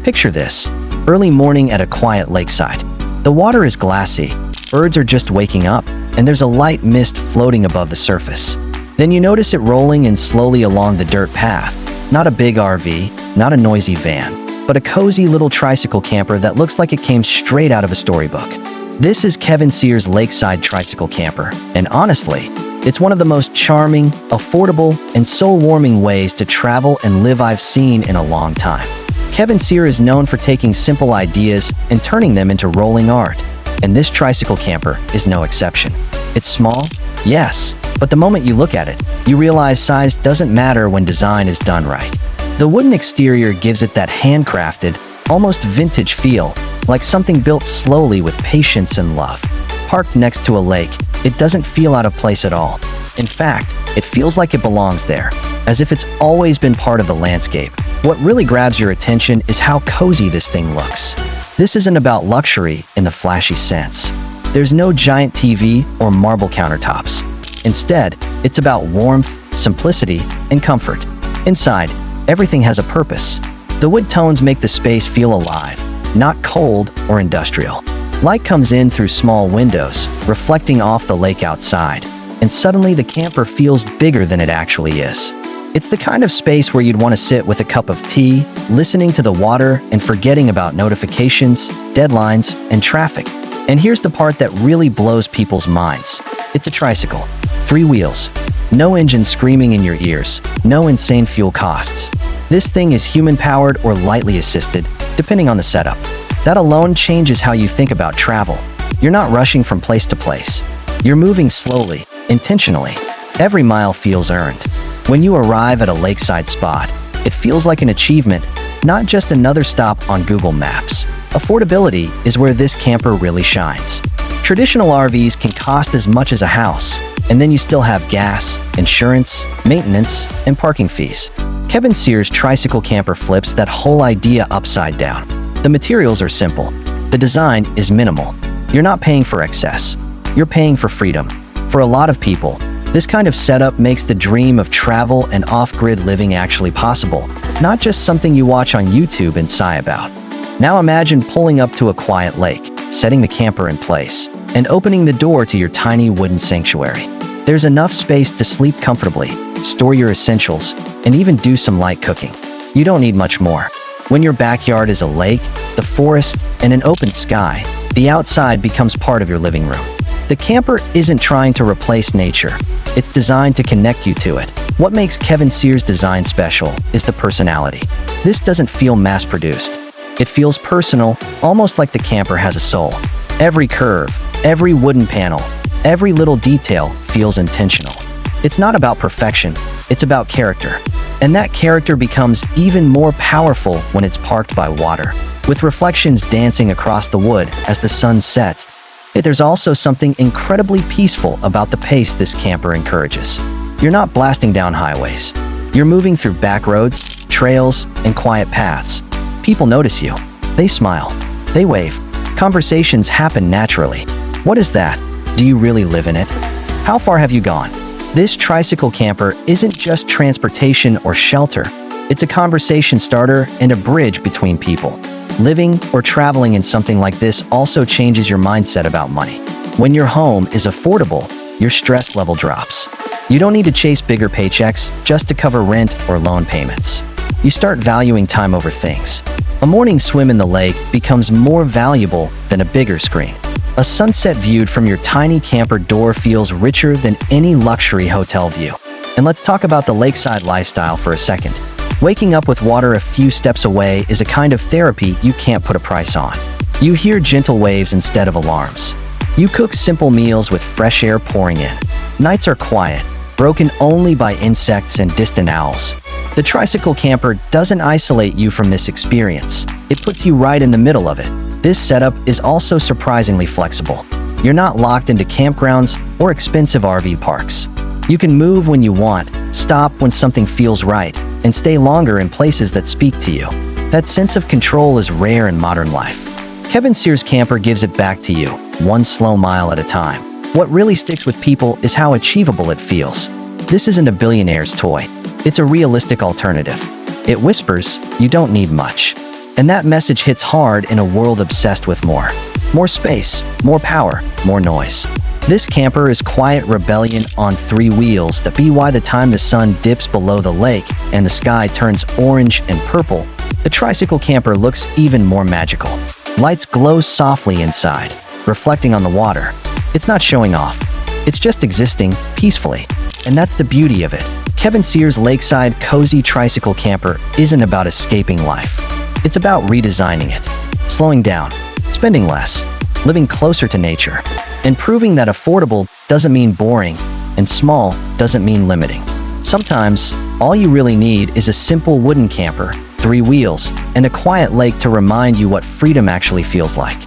Picture this. Early morning at a quiet lakeside. The water is glassy, birds are just waking up, and there's a light mist floating above the surface. Then you notice it rolling in slowly along the dirt path. Not a big RV, not a noisy van, but a cozy little tricycle camper that looks like it came straight out of a storybook. This is Kevin Cyr's lakeside tricycle camper, and honestly, it's one of the most charming, affordable, and soul-warming ways to travel and live I've seen in a long time. Kevin Cyr is known for taking simple ideas and turning them into rolling art, and this tricycle camper is no exception. It's small, yes, but the moment you look at it, you realize size doesn't matter when design is done right. The wooden exterior gives it that handcrafted, almost vintage feel, like something built slowly with patience and love. Parked next to a lake, it doesn't feel out of place at all. In fact, it feels like it belongs there, as if it's always been part of the landscape. What really grabs your attention is how cozy this thing looks. This isn't about luxury in the flashy sense. There's no giant TV or marble countertops. Instead, it's about warmth, simplicity, and comfort. Inside, everything has a purpose. The wood tones make the space feel alive, not cold or industrial. Light comes in through small windows, reflecting off the lake outside, and suddenly the camper feels bigger than it actually is. It's the kind of space where you'd want to sit with a cup of tea, listening to the water and forgetting about notifications, deadlines, and traffic. And here's the part that really blows people's minds. It's a tricycle. 3 wheels. No engine screaming in your ears. No insane fuel costs. This thing is human-powered or lightly assisted, depending on the setup. That alone changes how you think about travel. You're not rushing from place to place. You're moving slowly, intentionally. Every mile feels earned. When you arrive at a lakeside spot, it feels like an achievement, not just another stop on Google Maps. Affordability is where this camper really shines. Traditional RVs can cost as much as a house, and then you still have gas, insurance, maintenance, and parking fees. Kevin Cyr's tricycle camper flips that whole idea upside down. The materials are simple. The design is minimal. You're not paying for excess. You're paying for freedom. For a lot of people, this kind of setup makes the dream of travel and off-grid living actually possible, not just something you watch on YouTube and sigh about. Now imagine pulling up to a quiet lake, setting the camper in place, and opening the door to your tiny wooden sanctuary. There's enough space to sleep comfortably, store your essentials, and even do some light cooking. You don't need much more. When your backyard is a lake, the forest, and an open sky, the outside becomes part of your living room. The camper isn't trying to replace nature. It's designed to connect you to it. What makes Kevin Cyr's design special is the personality. This doesn't feel mass-produced. It feels personal, almost like the camper has a soul. Every curve, every wooden panel, every little detail feels intentional. It's not about perfection, it's about character. And that character becomes even more powerful when it's parked by water, with reflections dancing across the wood as the sun sets. There's also something incredibly peaceful about the pace this camper encourages. You're not blasting down highways. You're moving through back roads, trails, and quiet paths. People notice you. They smile. They wave. Conversations happen naturally. What is that? Do you really live in it? How far have you gone? This tricycle camper isn't just transportation or shelter. It's a conversation starter and a bridge between people. Living or traveling in something like this also changes your mindset about money. When your home is affordable, your stress level drops. You don't need to chase bigger paychecks just to cover rent or loan payments. You start valuing time over things. A morning swim in the lake becomes more valuable than a bigger screen. A sunset viewed from your tiny camper door feels richer than any luxury hotel view. And let's talk about the lakeside lifestyle for a second. Waking up with water a few steps away is a kind of therapy you can't put a price on. You hear gentle waves instead of alarms. You cook simple meals with fresh air pouring in. Nights are quiet, broken only by insects and distant owls. The tricycle camper doesn't isolate you from this experience. It puts you right in the middle of it. This setup is also surprisingly flexible. You're not locked into campgrounds or expensive RV parks. You can move when you want, stop when something feels right, and stay longer in places that speak to you. That sense of control is rare in modern life. Kevin Cyr's camper gives it back to you, one slow mile at a time. What really sticks with people is how achievable it feels. This isn't a billionaire's toy. It's a realistic alternative. It whispers, you don't need much. And that message hits hard in a world obsessed with more. More space, more power, more noise. This camper is quiet rebellion on 3 wheels that by the time the sun dips below the lake and the sky turns orange and purple, the Tricycle camper looks even more magical. Lights glow softly inside, reflecting on the water. It's not showing off. It's just existing peacefully. And that's the beauty of it. Kevin Cyr's lakeside cozy Tricycle camper isn't about escaping life. It's about redesigning it, slowing down, spending less, living closer to nature, and proving that affordable doesn't mean boring and small doesn't mean limiting. Sometimes, all you really need is a simple wooden camper, 3 wheels, and a quiet lake to remind you what freedom actually feels like.